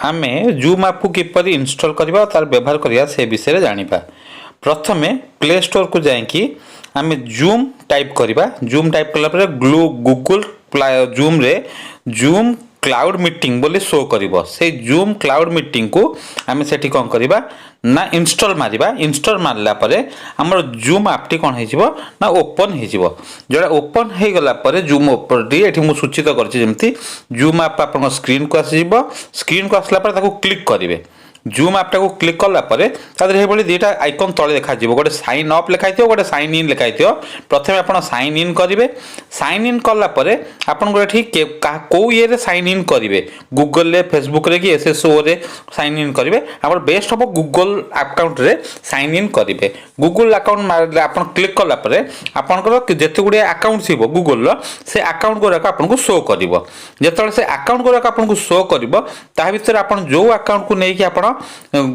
आमे जूम आप को किपर इंस्टॉल करवा तार व्यवहार करवा से विषय जानिबा। प्रथमे प्ले स्टोर को जाइकी आमे जूम टाइप करवा। जूम टाइप कला पर गूगल जूम रे जूम क्लाउड मीटिंग बोली शो करिवो। से जूम क्लाउड मीटिंग को आमे सेठी कोन करबा ना इंस्टॉल मारिबा। इंस्टॉल मारला परे हमर जूम ऐप टी कोन हे जिवो ना ओपन हे जिवो। जडा ओपन हे गला परे जूम ओपर टी एठी मु सूचित करछि जेमति जूम ऐप आपन स्क्रीन को आसी जिवो। स्क्रीन को आसला परे ताको क्लिक करिवे। जूम ऐप को क्लिक कला परे तादरे हे बली दुटा आइकन तळे देखा जिवो। गोटे साइन अप लिखाइ थियो, गोटे साइन इन लिखाइ थियो। प्रथमे आपण साइन इन करिवे। साइन इन कला परे आपण गोटे ठीक को ये रे साइन इन करिवे, गूगल रे, फेसबुक रे कि एसएसओ रे साइन इन करिवे। हमर बेस्ट हो गूगल अकाउंट रे साइन इन करिवे। गूगल अकाउंट मारले आपण क्लिक कला परे आपनकर जेते गुडे अकाउंट थिबो गूगल रो से अकाउंट गोरा का आपन को शो करिवो। जेतले से अकाउंट गोरा का आपन को शो करिवो ता भीतर आपण जो अकाउंट को नै कि आपण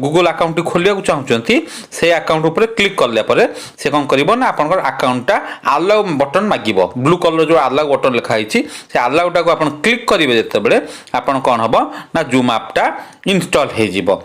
गूगल अकाउंट खोलिया को चाहउचंती से अकाउंट ऊपर क्लिक करले परे से कोन करिवो ना आपनकर अकाउंटटा अलाउ बटन मागिवो। ब्लू कलर जो अलाउ बटन लिखा हिची से अलाउटा को आपण क्लिक करिवे जेते बेले आपण कोन हबो ना जूम ऐपटा इंस्टॉल हे जिवो।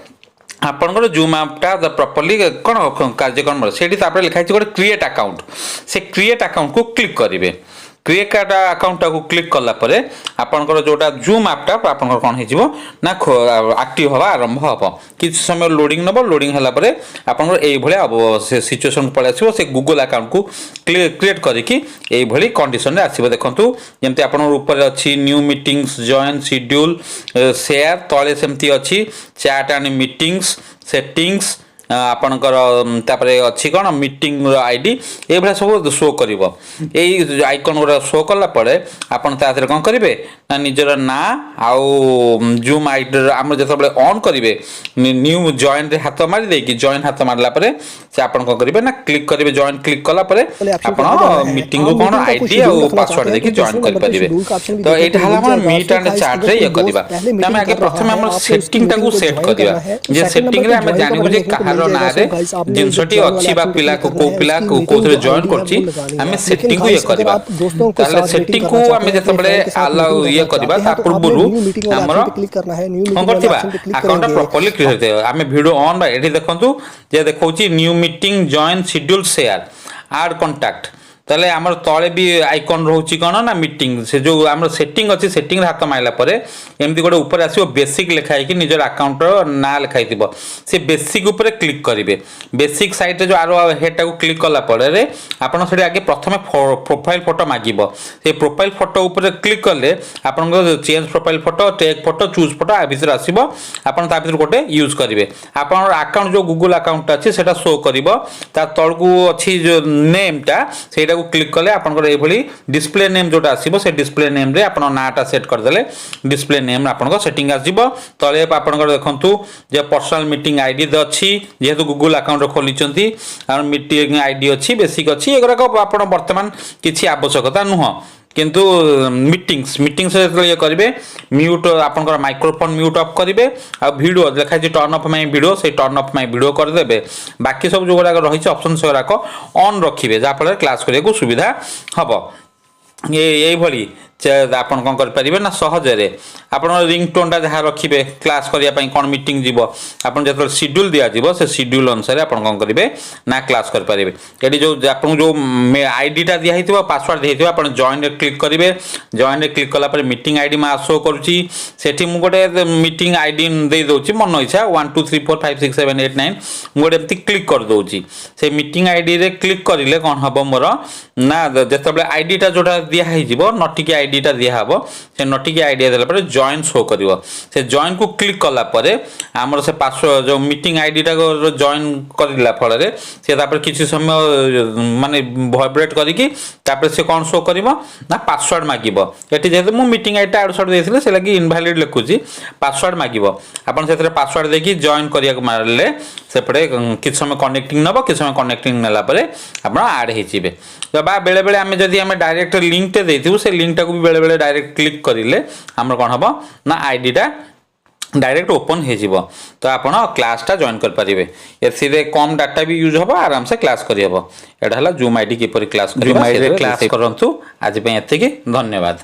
आपनकर जूम ऐपटा प्रॉपर्ली कोन कार्यक्रम सेठी तापर लिखा हिची गोटे क्रिएट अकाउंट। से क्रिएट अकाउंट को क्लिक करिवे। क्रिएट अकाउंट को क्लिक कला परे आपनकर जोटा जूम ऐपटा आपनकर कोन हे जिवो ना एक्टिव हवा आरंभ हबो। किछ समय लोडिंग नबो। लोडिंग हला परे आपनकर एई भले से सिचुएशन पळे आसीबो। से गूगल अकाउंट को क्रिएट करिकि एई भली कंडीशन रे आसीबो। देखंतु जेमति आपनकर ऊपर अछि new meetings, join, schedule, share, तळे सेमति अछि चैट एंड मीटिंग्स, सेटिंग्स आपनकर तापरे अछि कोन मीटिंग आईडी ए भले सब शो करिवो। एई आइकन गोरा शो कला पड़े आपन ताथरे कोन करिवे ना निजर ना आउ जूम आईडी हम जतबे ऑन करिवे न्यू जॉइन रे हाथ मारि देकी जॉइन हाथ मारला परे से आपन को करिवे ना क्लिक करिवे। जॉइन क्लिक कला परे आपन मीटिंग को कोन आईडी और पासवर्ड देकी जॉइन कर परिवे। तो एटा हला हमर मीट एंड चैट रे ये करिवा। तमे आगे प्रथमे हमर सेटिंग टाकू सेट करिवा। जे सेटिंग रे हम जानिबो जे कहार ना रे जिनसटी अछि बा पिला को कोथरे जॉइन करछि हम सेटिंग को ये करिवा। ताले सेटिंग को हम जतबे अलाउ ये करिवा ता पूर्वरु हमर हम करथिबा अकाउंट प्रॉपर्ली क्लियर हे। हम वीडियो ऑन बा एठी देखंतु जे देखौछि new meeting, join, schedule, share, add contact. ताले हमर तळे भी आइकन रहउछि कोन ना मीटिंग। से जो हमर सेटिंग अछि सेटिंग हाथ माइला परे एमति गोटे ऊपर आसीबो बेसिक लिखाइ कि निजर अकाउंट रो ना लिखाइ थिबो। से बेसिक ऊपर क्लिक करिवे। बेसिक साइट रे जो आरो हेटा को क्लिक कला परे रे आपन सेठी आगे प्रथमे प्रोफाइल फोटो मागिबो। से प्रोफाइल फोटो ऊपर क्लिक करले आपन को change profile photo, take photo, choose photo आ भीतर आसीबो। आपन ता भीतर गोटे यूज करिवे। आपन अकाउंट जो गूगल अकाउंट अछि सेटा शो करिवो। ता तळकू अछि जो नेम टा सेटा को क्लिक कले आपन ए भली डिस्प्ले नेम जोटा आसीबो। से डिस्प्ले नेम रे आपन नाटा सेट कर देले डिस्प्ले नेम आपन को सेटिंग आसीबो। तळे आपन को देखंतु जे पर्सनल मीटिंग आईडी द अछि जेहेतु गूगल अकाउंट रो खोलिचंती और मीटिंग आईडी अछि, बेसिक अछि। एगरा को आपन वर्तमान किछि आवश्यकता नुह किंतु मीटिंग्स ये करिवे म्यूट आपनकर माइक्रोफोन म्यूट ऑफ करिवे। आ वीडियो देखा जे टर्न ऑफ माय वीडियो से टर्न ऑफ माय वीडियो कर देबे। बाकी सब जो गुडा रही छै ऑप्शन से को ऑन रखिबे जा फल क्लास करिया को सुविधा हबो। ये भली आपन कोन कर परिबे ना सहज रे आपन रिंगटोन टा जहा रखिबे क्लास करिया पई कोन मीटिंग जीवो आपन जतल शेड्यूल दिया जीवो से शेड्यूल अनुसार आपन कोन करिवे ना क्लास कर परिबे। एडी जो आपन जो आईडी टा दिया हितबो पासवर्ड दिया हितबो आपन जॉइन रे क्लिक करिवे। जॉइन रे क्लिक कला पर मीटिंग आईडी मा शो करूची। सेठी मु गोटे मीटिंग आईडी दे दोची मन इच्छा 1 2 3 4 5 6 7 8 9 मु गोटे एम्ति क्लिक कर दोची। से मीटिंग आईडी रे क्लिक करिले कोन हबो मोर ना जतबे आईडी टा जोटा दिया हि जीवो नोटिक आईडी टा दिया हबो। से नोटिक आईडी देला पर जॉइन शो करिवो। से जॉइन को क्लिक कला परे हमर से पासवर्ड जो मीटिंग आईडी टा को जॉइन करला फल रे से तापर किछि समय माने वाइब्रेट करिकि तापर से कोन शो करिवो ना पासवर्ड मागिवो। एठी जेते मु मीटिंग आईडी टा आउटसाइड देथिले से लागि इनवैलिड लिखुची पासवर्ड मागिवो। आपन सेतरे पासवर्ड देखि जॉइन करिया को मारले से पड़े किछि समय कनेक्टिंग नबो किछि समय कनेक्टिंग नेला परे आपन ऐड हे जिवे। तो बा बेले बेले हम जदी हम डायरेक्ट लिंक ते देथिबो से लिंक टा को भी बेले बेले डायरेक्ट क्लिक करिले हमर कोन हबो ना आईडी टा डायरेक्ट ओपन हे जिवो। तो आपण क्लास टा जॉइन कर परिबे। एसी रे कम डाटा भी यूज हबो आराम से क्लास करि हबो। एडा हला जूम आईडी के परि क्लास करिबा। जूम आईडी रे क्लास करंतु आज पे एते के धन्यवाद।